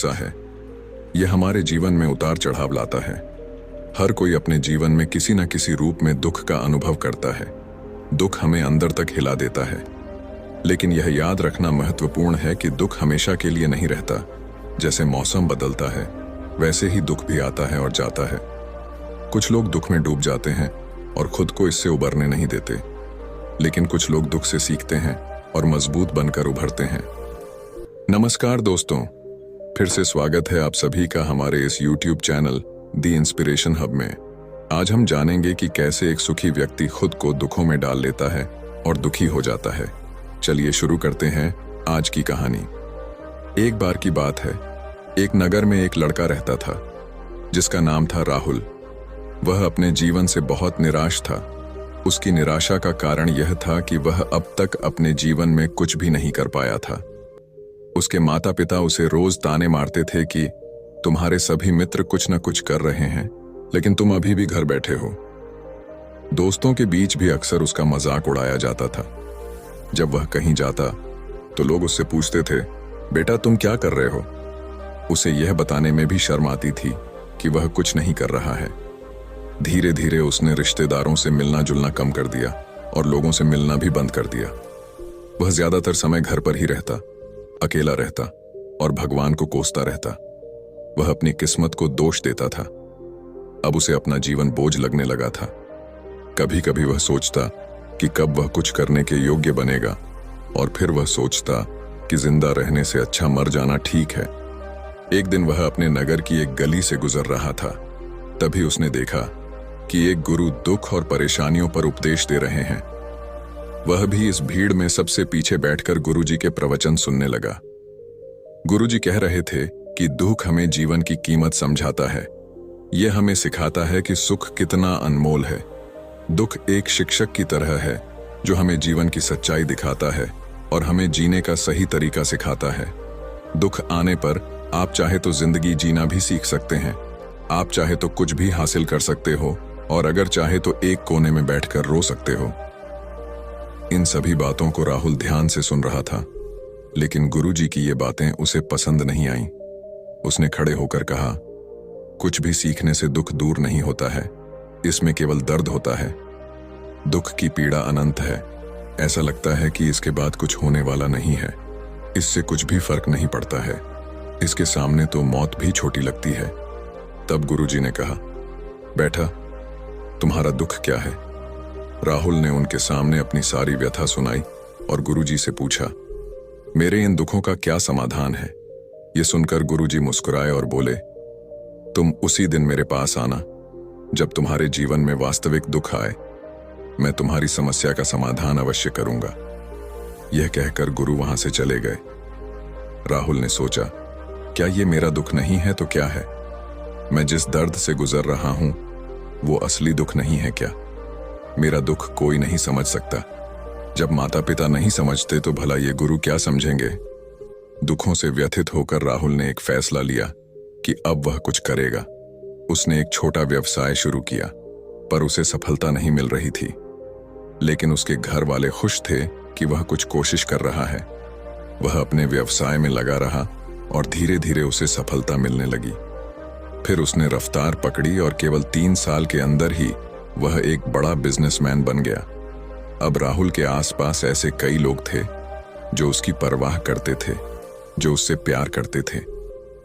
हिस्सा है। यह हमारे जीवन में उतार चढ़ाव लाता है। हर कोई अपने जीवन में किसी न किसी रूप में दुख का अनुभव करता है। दुख हमें अंदर तक हिला देता है, लेकिन यह याद रखना महत्वपूर्ण है कि दुख हमेशा के लिए नहीं रहता। जैसे मौसम बदलता है, वैसे ही दुख भी आता है और जाता है। कुछ लोग दुख में डूब जाते हैं और खुद को इससे उबरने नहीं देते, लेकिन कुछ लोग दुख से सीखते हैं और मजबूत बनकर उभरते हैं। नमस्कार दोस्तों, फिर से स्वागत है आप सभी का हमारे इस YouTube channel the inspiration hub में। आज हम जानेंगे कि कैसे एक सुखी व्यक्ति खुद को दुखों में डाल लेता है और दुखी हो जाता है। चलिए शुरू करते हैं आज की कहानी। एक बार की बात है, एक नगर में एक लड़का रहता था जिसका नाम था राहुल। वह अपने जीवन से बहुत निराश था। उसकी निराशा का कारण यह था कि वह अब तक अपने जीवन में कुछ भी नहीं कर पाया था। उसके माता पिता उसे रोज ताने मारते थे कि तुम्हारे सभी मित्र कुछ न कुछ कर रहे हैं, लेकिन तुम अभी भी घर बैठे हो। दोस्तों के बीच भी अक्सर उसका मजाक उड़ाया जाता था। जब वह कहीं जाता तो लोग उससे पूछते थे, बेटा तुम क्या कर रहे हो? उसे यह बताने में भी शर्म आती थी कि वह कुछ नहीं कर रहा है। धीरे धीरे उसने रिश्तेदारों से मिलना जुलना कम कर दिया और लोगों से मिलना भी बंद कर दिया। वह ज्यादातर समय घर पर ही रहता, अकेला रहता और भगवान को कोसता रहता। वह अपनी किस्मत को दोष देता था। अब उसे अपना जीवन बोझ लगने लगा था। कभी कभी वह सोचता कि कब वह कुछ करने के योग्य बनेगा, और फिर वह सोचता कि जिंदा रहने से अच्छा मर जाना ठीक है। एक दिन वह अपने नगर की एक गली से गुजर रहा था। तभी उसने देखा कि एक गुरु दुख और परेशानियों पर उपदेश दे रहे हैं। वह भी इस भीड़ में सबसे पीछे बैठकर गुरुजी के प्रवचन सुनने लगा। गुरुजी कह रहे थे कि दुख हमें जीवन की कीमत समझाता है। यह हमें सिखाता है कि सुख कितना अनमोल है। दुख एक शिक्षक की तरह है जो हमें जीवन की सच्चाई दिखाता है और हमें जीने का सही तरीका सिखाता है। दुख आने पर आप चाहे तो जिंदगी जीना भी सीख सकते हैं। आप चाहे तो कुछ भी हासिल कर सकते हो, और अगर चाहे तो एक कोने में बैठकर रो सकते हो। इन सभी बातों को राहुल ध्यान से सुन रहा था, लेकिन गुरुजी की ये बातें उसे पसंद नहीं आईं। उसने खड़े होकर कहा, कुछ भी सीखने से दुख दूर नहीं होता है, इसमें केवल दर्द होता है। दुख की पीड़ा अनंत है। ऐसा लगता है कि इसके बाद कुछ होने वाला नहीं है। इससे कुछ भी फर्क नहीं पड़ता है। इसके सामने तो मौत भी छोटी लगती है। तब गुरुजी ने कहा, बेटा तुम्हारा दुख क्या है? राहुल ने उनके सामने अपनी सारी व्यथा सुनाई और गुरुजी से पूछा, मेरे इन दुखों का क्या समाधान है? ये सुनकर गुरुजी मुस्कुराए और बोले, तुम उसी दिन मेरे पास आना जब तुम्हारे जीवन में वास्तविक दुख आए। मैं तुम्हारी समस्या का समाधान अवश्य करूंगा। यह कहकर गुरु वहां से चले गए। राहुल ने सोचा, क्या ये मेरा दुख नहीं है तो क्या है? मैं जिस दर्द से गुजर रहा हूं वो असली दुख नहीं है क्या? मेरा दुख कोई नहीं समझ सकता। जब माता पिता नहीं समझते तो भला ये गुरु क्या समझेंगे? दुखों से व्यथित होकर राहुल ने एक फैसला लिया कि अब वह कुछ करेगा। उसने एक छोटा व्यवसाय शुरू किया, पर उसे सफलता नहीं मिल रही थी। लेकिन उसके घर वाले खुश थे कि वह कुछ कोशिश कर रहा है। वह अपने व्यवसाय में लगा रहा और धीरे धीरे उसे सफलता मिलने लगी। फिर उसने रफ्तार पकड़ी और केवल 3 साल के अंदर ही वह एक बड़ा बिजनेसमैन बन गया। अब राहुल के आसपास ऐसे कई लोग थे जो उसकी परवाह करते थे, जो उससे प्यार करते थे।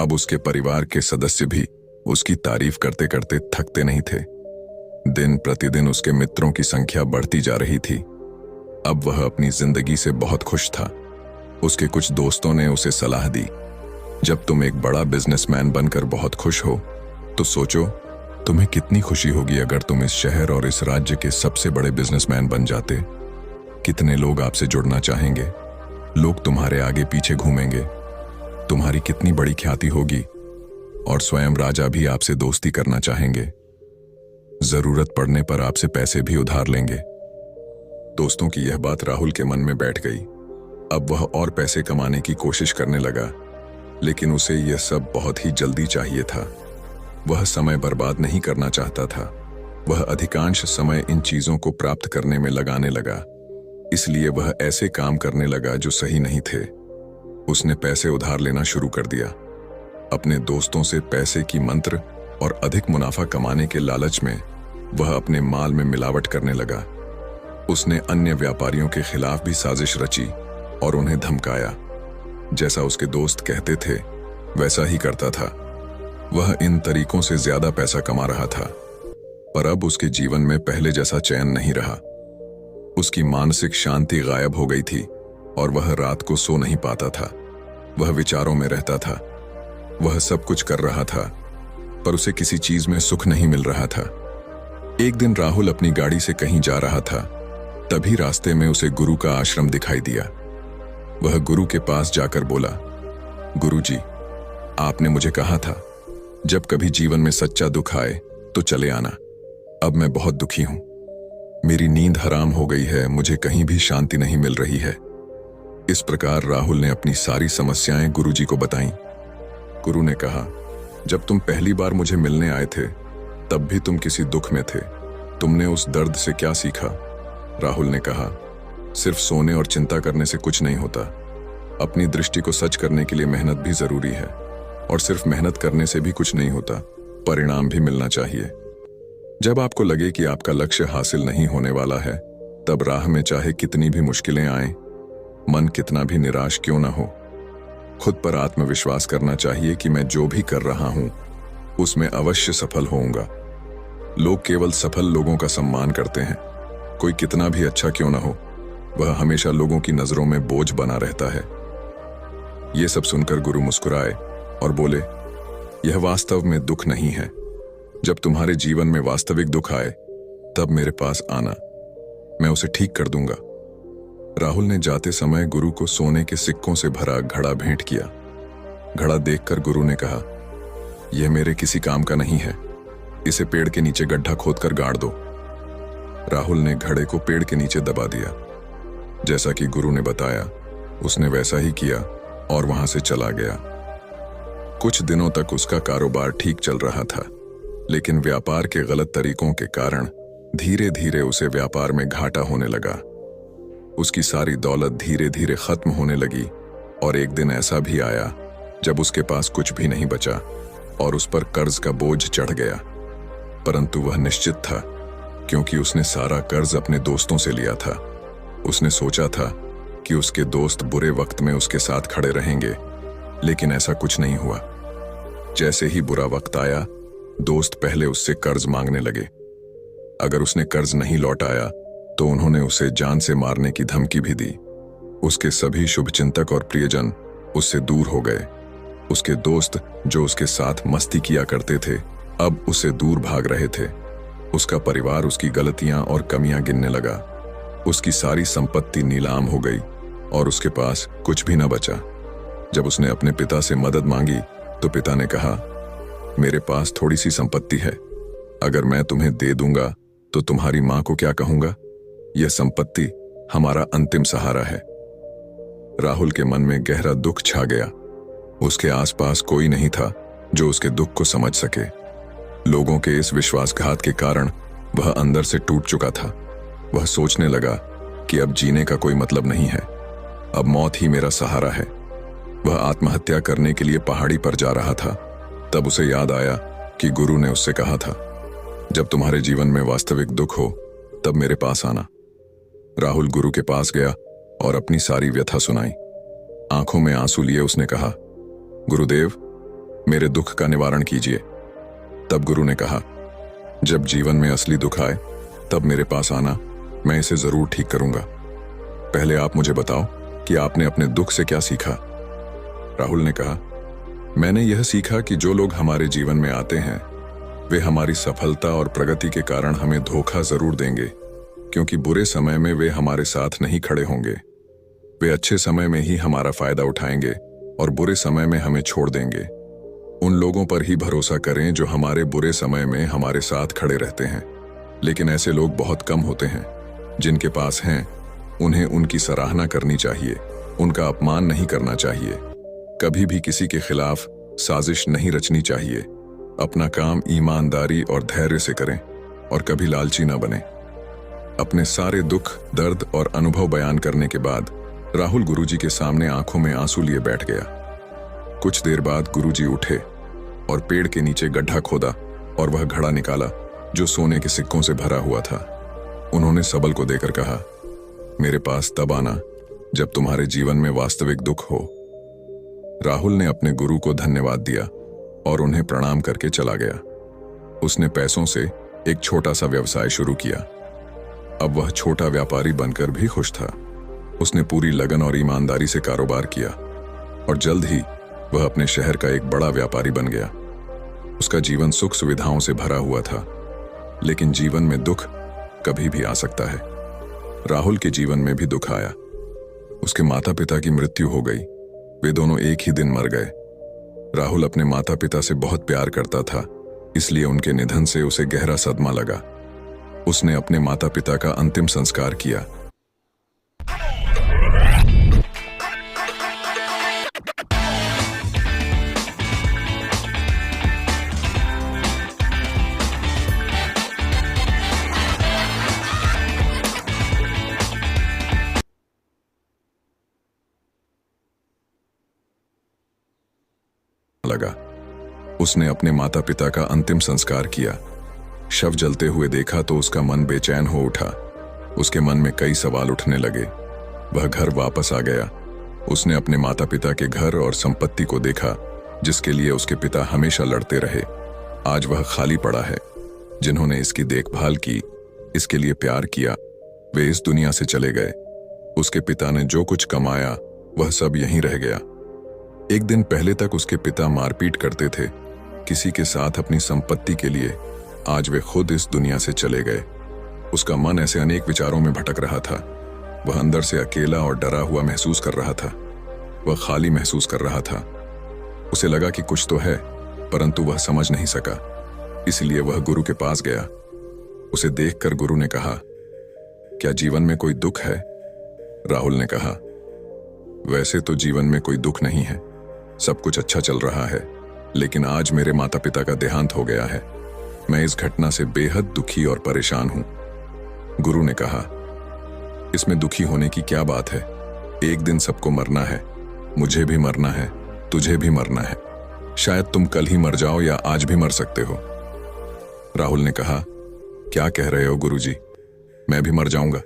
अब उसके परिवार के सदस्य भी उसकी तारीफ करते करते थकते नहीं थे। दिन प्रतिदिन उसके मित्रों की संख्या बढ़ती जा रही थी। अब वह अपनी जिंदगी से बहुत खुश था। उसके कुछ दोस्तों ने उसे सलाह दी, जब तुम एक बड़ा बिजनेसमैन बनकर बहुत खुश हो तो सोचो तुम्हें कितनी खुशी होगी अगर तुम इस शहर और इस राज्य के सबसे बड़े बिजनेसमैन बन जाते। कितने लोग आपसे जुड़ना चाहेंगे। लोग तुम्हारे आगे पीछे घूमेंगे। तुम्हारी कितनी बड़ी ख्याति होगी, और स्वयं राजा भी आपसे दोस्ती करना चाहेंगे। जरूरत पड़ने पर आपसे पैसे भी उधार लेंगे। दोस्तों की यह बात राहुल के मन में बैठ गई। अब वह और पैसे कमाने की कोशिश करने लगा, लेकिन उसे यह सब बहुत ही जल्दी चाहिए था। वह समय बर्बाद नहीं करना चाहता था। वह अधिकांश समय इन चीजों को प्राप्त करने में लगाने लगा। इसलिए वह ऐसे काम करने लगा जो सही नहीं थे। उसने पैसे उधार लेना शुरू कर दिया। अपने दोस्तों से पैसे की मंत्र और अधिक मुनाफा कमाने के लालच में वह अपने माल में मिलावट करने लगा। उसने अन्य व्यापारियों के खिलाफ भी साजिश रची और उन्हें धमकाया। जैसा उसके दोस्त कहते थे वैसा ही करता था। वह इन तरीकों से ज्यादा पैसा कमा रहा था, पर अब उसके जीवन में पहले जैसा चैन नहीं रहा। उसकी मानसिक शांति गायब हो गई थी और वह रात को सो नहीं पाता था। वह विचारों में रहता था। वह सब कुछ कर रहा था, पर उसे किसी चीज में सुख नहीं मिल रहा था। एक दिन राहुल अपनी गाड़ी से कहीं जा रहा था, तभी रास्ते में उसे गुरु का आश्रम दिखाई दिया। वह गुरु के पास जाकर बोला, गुरुजी, आपने मुझे कहा था जब कभी जीवन में सच्चा दुख आए तो चले आना। अब मैं बहुत दुखी हूं। मेरी नींद हराम हो गई है, मुझे कहीं भी शांति नहीं मिल रही है। इस प्रकार राहुल ने अपनी सारी समस्याएं गुरुजी को बताईं। गुरु ने कहा, जब तुम पहली बार मुझे मिलने आए थे तब भी तुम किसी दुख में थे। तुमने उस दर्द से क्या सीखा? राहुल ने कहा, सिर्फ सोने और चिंता करने से कुछ नहीं होता। अपनी दृष्टि को सच करने के लिए मेहनत भी जरूरी है, और सिर्फ मेहनत करने से भी कुछ नहीं होता, परिणाम भी मिलना चाहिए। जब आपको लगे कि आपका लक्ष्य हासिल नहीं होने वाला है, तब राह में चाहे कितनी भी मुश्किलें आएं, मन कितना भी निराश क्यों ना हो, खुद पर आत्मविश्वास करना चाहिए कि मैं जो भी कर रहा हूं उसमें अवश्य सफल होऊंगा। लोग केवल सफल लोगों का सम्मान करते हैं। कोई कितना भी अच्छा क्यों ना हो, वह हमेशा लोगों की नजरों में बोझ बना रहता है। यह सब सुनकर गुरु मुस्कुराए और बोले, यह वास्तव में दुख नहीं है। जब तुम्हारे जीवन में वास्तविक दुख आए तब मेरे पास आना, मैं उसे ठीक कर दूंगा। राहुल ने जाते समय गुरु को सोने के सिक्कों से भरा घड़ा भेंट किया। घड़ा देखकर गुरु ने कहा, यह मेरे किसी काम का नहीं है, इसे पेड़ के नीचे गड्ढा खोदकर गाड़ दो। राहुल ने घड़े को पेड़ के नीचे दबा दिया। जैसा कि गुरु ने बताया उसने वैसा ही किया और वहां से चला गया। कुछ दिनों तक उसका कारोबार ठीक चल रहा था, लेकिन व्यापार के गलत तरीकों के कारण धीरे धीरे उसे व्यापार में घाटा होने लगा। उसकी सारी दौलत धीरे धीरे खत्म होने लगी और एक दिन ऐसा भी आया जब उसके पास कुछ भी नहीं बचा और उस पर कर्ज का बोझ चढ़ गया। परंतु वह निश्चित था, क्योंकि उसने सारा कर्ज अपने दोस्तों से लिया था। उसने सोचा था कि उसके दोस्त बुरे वक्त में उसके साथ खड़े रहेंगे, लेकिन ऐसा कुछ नहीं हुआ। जैसे ही बुरा वक्त आया, दोस्त पहले उससे कर्ज मांगने लगे। अगर उसने कर्ज नहीं लौटाया तो उन्होंने उसे जान से मारने की धमकी भी दी। उसके सभी शुभचिंतक और प्रियजन उससे दूर हो गए। उसके दोस्त जो उसके साथ मस्ती किया करते थे, अब उससे दूर भाग रहे थे। उसका परिवार उसकी गलतियां और कमियां गिनने लगा। उसकी सारी संपत्ति नीलाम हो गई और उसके पास कुछ भी न बचा। जब उसने अपने पिता से मदद मांगी तो पिता ने कहा, मेरे पास थोड़ी सी संपत्ति है, अगर मैं तुम्हें दे दूंगा तो तुम्हारी मां को क्या कहूंगा? यह संपत्ति हमारा अंतिम सहारा है। राहुल के मन में गहरा दुख छा गया। उसके आसपास कोई नहीं था जो उसके दुख को समझ सके। लोगों के इस विश्वासघात के कारण वह अंदर से टूट चुका था। वह सोचने लगा कि अब जीने का कोई मतलब नहीं है, अब मौत ही मेरा सहारा है। वह आत्महत्या करने के लिए पहाड़ी पर जा रहा था। तब उसे याद आया कि गुरु ने उससे कहा था, जब तुम्हारे जीवन में वास्तविक दुख हो तब मेरे पास आना। राहुल गुरु के पास गया और अपनी सारी व्यथा सुनाई। आंखों में आंसू लिए उसने कहा, गुरुदेव, मेरे दुख का निवारण कीजिए। तब गुरु ने कहा, जब जीवन में असली दुख आए तब मेरे पास आना, मैं इसे जरूर ठीक करूंगा। पहले आप मुझे बताओ कि आपने अपने दुख से क्या सीखा? राहुल ने कहा, मैंने यह सीखा कि जो लोग हमारे जीवन में आते हैं वे हमारी सफलता और प्रगति के कारण हमें धोखा जरूर देंगे, क्योंकि बुरे समय में वे हमारे साथ नहीं खड़े होंगे। वे अच्छे समय में ही हमारा फायदा उठाएंगे और बुरे समय में हमें छोड़ देंगे। उन लोगों पर ही भरोसा करें जो हमारे बुरे समय में हमारे साथ खड़े रहते हैं, लेकिन ऐसे लोग बहुत कम होते हैं। जिनके पास हैं उन्हें उनकी सराहना करनी चाहिए, उनका अपमान नहीं करना चाहिए। कभी भी किसी के खिलाफ साजिश नहीं रचनी चाहिए। अपना काम ईमानदारी और धैर्य से करें और कभी लालची न बने। अपने सारे दुख, दर्द और अनुभव बयान करने के बाद राहुल गुरुजी के सामने आंखों में आंसू लिए बैठ गया। कुछ देर बाद गुरुजी उठे और पेड़ के नीचे गड्ढा खोदा और वह घड़ा निकाला जो सोने के सिक्कों से भरा हुआ था। उन्होंने सबल को देकर कहा, मेरे पास तब आना जब तुम्हारे जीवन में वास्तविक दुख हो। राहुल ने अपने गुरु को धन्यवाद दिया और उन्हें प्रणाम करके चला गया। उसने पैसों से एक छोटा सा व्यवसाय शुरू किया। अब वह छोटा व्यापारी बनकर भी खुश था। उसने पूरी लगन और ईमानदारी से कारोबार किया और जल्द ही वह अपने शहर का एक बड़ा व्यापारी बन गया। उसका जीवन सुख सुविधाओं से भरा हुआ था, लेकिन जीवन में दुख कभी भी आ सकता है। राहुल के जीवन में भी दुख आया। उसके माता पिता की मृत्यु हो गई। वे दोनों एक ही दिन मर गए। राहुल अपने माता पिता से बहुत प्यार करता था, इसलिए उनके निधन से उसे गहरा सदमा लगा। उसने अपने माता पिता का अंतिम संस्कार किया। लगा उसने अपने माता पिता का अंतिम संस्कार किया। शव जलते हुए देखा तो उसका मन बेचैन हो उठा। उसके मन में कई सवाल उठने लगे। वह घर वापस आ गया। उसने अपने माता पिता के घर और संपत्ति को देखा जिसके लिए उसके पिता हमेशा लड़ते रहे। आज वह खाली पड़ा है। जिन्होंने इसकी देखभाल की, इसके लिए प्यार किया, वे इस दुनिया से चले गए। उसके पिता ने जो कुछ कमाया वह सब यहीं रह गया। एक दिन पहले तक उसके पिता मारपीट करते थे किसी के साथ अपनी संपत्ति के लिए। आज वे खुद इस दुनिया से चले गए। उसका मन ऐसे अनेक विचारों में भटक रहा था। वह अंदर से अकेला और डरा हुआ महसूस कर रहा था। वह खाली महसूस कर रहा था। उसे लगा कि कुछ तो है, परंतु वह समझ नहीं सका। इसलिए वह गुरु के पास गया। उसे देखकर गुरु ने कहा, क्या जीवन में कोई दुख है? राहुल ने कहा, वैसे तो जीवन में कोई दुख नहीं है, सब कुछ अच्छा चल रहा है, लेकिन आज मेरे माता पिता का देहांत हो गया है। मैं इस घटना से बेहद दुखी और परेशान हूं। गुरु ने कहा, इसमें दुखी होने की क्या बात है? एक दिन सबको मरना है। मुझे भी मरना है, तुझे भी मरना है। शायद तुम कल ही मर जाओ या आज भी मर सकते हो। राहुल ने कहा, क्या कह रहे हो गुरुजी? मैं भी मर जाऊंगा,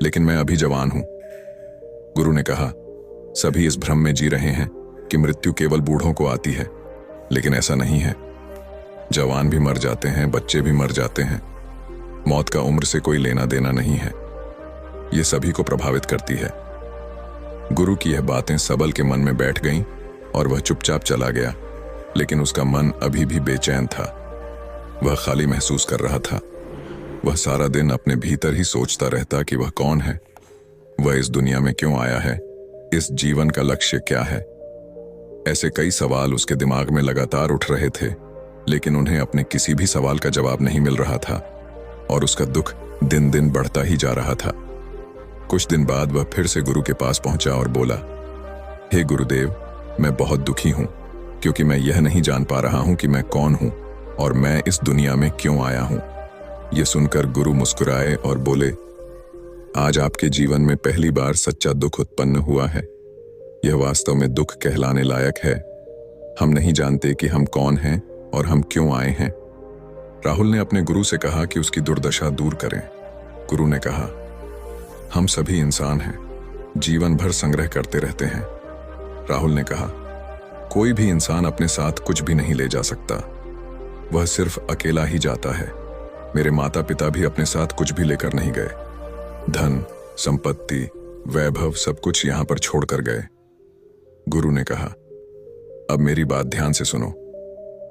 लेकिन मैं अभी जवान हूं। गुरु ने कहा, सभी इस भ्रम में जी रहे हैं कि मृत्यु केवल बूढ़ों को आती है, लेकिन ऐसा नहीं है। जवान भी मर जाते हैं, बच्चे भी मर जाते हैं। मौत का उम्र से कोई लेना देना नहीं है। ये सभी को प्रभावित करती है। गुरु की यह बातें सबल के मन में बैठ गईं और वह चुपचाप चला गया, लेकिन उसका मन अभी भी बेचैन था। वह खाली महसूस कर रहा था। वह सारा दिन अपने भीतर ही सोचता रहता कि वह कौन है, वह इस दुनिया में क्यों आया है, इस जीवन का लक्ष्य क्या है। ऐसे कई सवाल उसके दिमाग में लगातार उठ रहे थे, लेकिन उन्हें अपने किसी भी सवाल का जवाब नहीं मिल रहा था और उसका दुख दिन दिन बढ़ता ही जा रहा था। कुछ दिन बाद वह फिर से गुरु के पास पहुंचा और बोला, हे गुरुदेव, मैं बहुत दुखी हूं क्योंकि मैं यह नहीं जान पा रहा हूं कि मैं कौन हूं और मैं इस दुनिया में क्यों आया हूं। यह सुनकर गुरु मुस्कुराए और बोले, आज आपके जीवन में पहली बार सच्चा दुख उत्पन्न हुआ है। यह वास्तव में दुख कहलाने लायक है। हम नहीं जानते कि हम कौन हैं और हम क्यों आए हैं। राहुल ने अपने गुरु से कहा कि उसकी दुर्दशा दूर करें। गुरु ने कहा, हम सभी इंसान हैं, जीवन भर संग्रह करते रहते हैं। राहुल ने कहा, कोई भी इंसान अपने साथ कुछ भी नहीं ले जा सकता, वह सिर्फ अकेला ही जाता है। मेरे माता पिता भी अपने साथ कुछ भी लेकर नहीं गए। धन, संपत्ति, वैभव सब कुछ यहां पर छोड़कर गए। गुरु ने कहा, अब मेरी बात ध्यान से सुनो।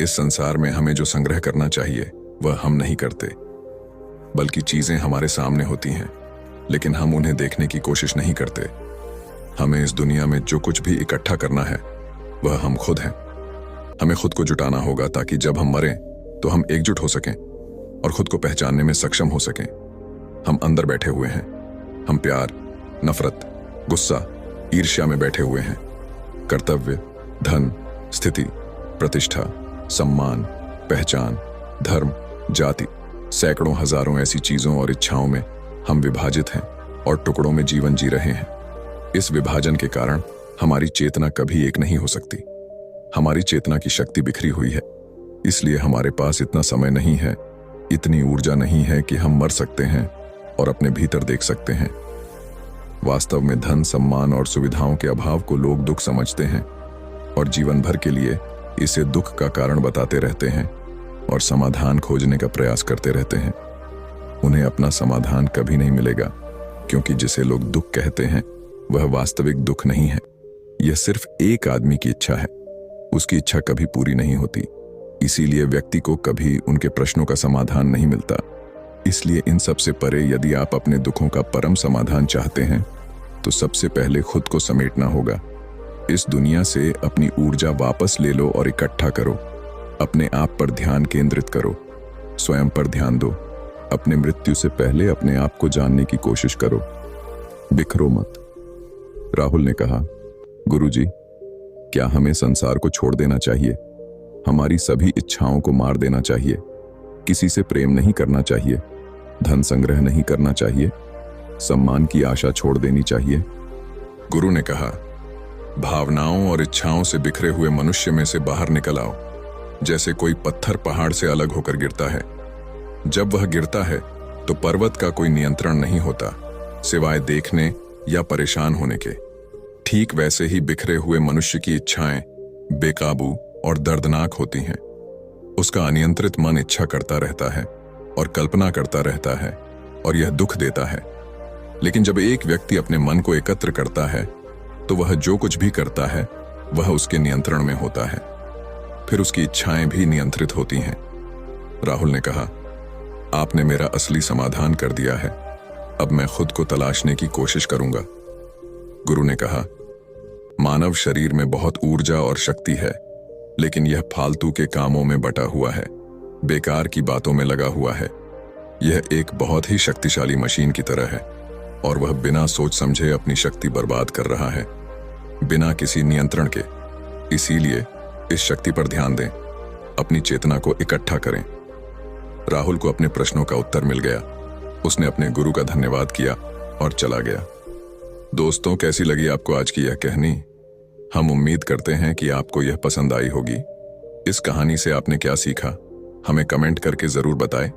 इस संसार में हमें जो संग्रह करना चाहिए वह हम नहीं करते, बल्कि चीजें हमारे सामने होती हैं, लेकिन हम उन्हें देखने की कोशिश नहीं करते। हमें इस दुनिया में जो कुछ भी इकट्ठा करना है वह हम खुद हैं। हमें खुद को जुटाना होगा ताकि जब हम मरें तो हम एकजुट हो सकें और खुद को पहचानने में सक्षम हो सकें। हम अंदर बैठे हुए हैं। हम प्यार, नफरत, गुस्सा, ईर्ष्या में बैठे हुए हैं। कर्तव्य, धन, स्थिति, प्रतिष्ठा, सम्मान, पहचान, धर्म, जाति, सैकड़ों हजारों ऐसी चीजों और इच्छाओं में हम विभाजित हैं और टुकड़ों में जीवन जी रहे हैं। इस विभाजन के कारण हमारी चेतना कभी एक नहीं हो सकती। हमारी चेतना की शक्ति बिखरी हुई है, इसलिए हमारे पास इतना समय नहीं है, इतनी ऊर्जा नहीं है कि हम मर सकते हैं और अपने भीतर देख सकते हैं। वास्तव में धन, सम्मान और सुविधाओं के अभाव को लोग दुख समझते हैं और जीवन भर के लिए इसे दुख का कारण बताते रहते हैं और समाधान खोजने का प्रयास करते रहते हैं। उन्हें अपना समाधान कभी नहीं मिलेगा, क्योंकि जिसे लोग दुख कहते हैं वह वास्तविक दुख नहीं है। यह सिर्फ एक आदमी की इच्छा है, उसकी इच्छा कभी पूरी नहीं होती, इसीलिए व्यक्ति को कभी उनके प्रश्नों का समाधान नहीं मिलता। इसलिए इन सब से परे यदि आप अपने दुखों का परम समाधान चाहते हैं तो सबसे पहले खुद को समेटना होगा। इस दुनिया से अपनी ऊर्जा वापस ले लो और इकट्ठा करो। अपने आप पर ध्यान केंद्रित करो, स्वयं पर ध्यान दो। अपने मृत्यु से पहले अपने आप को जानने की कोशिश करो, बिखरो मत। राहुल ने कहा, गुरुजी, क्या हमें संसार को छोड़ देना चाहिए? हमारी सभी इच्छाओं को मार देना चाहिए? किसी से प्रेम नहीं करना चाहिए? धन संग्रह नहीं करना चाहिए? सम्मान की आशा छोड़ देनी चाहिए? गुरु ने कहा, भावनाओं और इच्छाओं से बिखरे हुए मनुष्य में से बाहर निकल आओ, जैसे कोई पत्थर पहाड़ से अलग होकर गिरता है। जब वह गिरता है तो पर्वत का कोई नियंत्रण नहीं होता, सिवाय देखने या परेशान होने के। ठीक वैसे ही बिखरे हुए मनुष्य की इच्छाएं बेकाबू और दर्दनाक होती हैं। उसका अनियंत्रित मन इच्छा करता रहता है और कल्पना करता रहता है और यह दुख देता है। लेकिन जब एक व्यक्ति अपने मन को एकत्र करता है तो वह जो कुछ भी करता है वह उसके नियंत्रण में होता है, फिर उसकी इच्छाएं भी नियंत्रित होती हैं। राहुल ने कहा, आपने मेरा असली समाधान कर दिया है, अब मैं खुद को तलाशने की कोशिश करूंगा। गुरु ने कहा, मानव शरीर में बहुत ऊर्जा और शक्ति है, लेकिन यह फालतू के कामों में बटा हुआ है, बेकार की बातों में लगा हुआ है। यह एक बहुत ही शक्तिशाली मशीन की तरह है और वह बिना सोच समझे अपनी शक्ति बर्बाद कर रहा है, बिना किसी नियंत्रण के। इसीलिए इस शक्ति पर ध्यान दें, अपनी चेतना को इकट्ठा करें। राहुल को अपने प्रश्नों का उत्तर मिल गया। उसने अपने गुरु का धन्यवाद किया और चला गया। दोस्तों, कैसी लगी आपको आज की यह कहानी? हम उम्मीद करते हैं कि आपको यह पसंद आई होगी। इस कहानी से आपने क्या सीखा, हमें कमेंट करके जरूर बताएं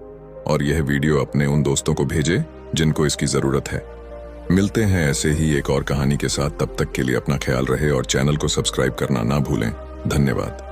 और यह वीडियो अपने उन दोस्तों को भेजें जिनको इसकी जरूरत है। मिलते हैं ऐसे ही एक और कहानी के साथ। तब तक के लिए अपना ख्याल रहे और चैनल को सब्सक्राइब करना ना भूलें। धन्यवाद।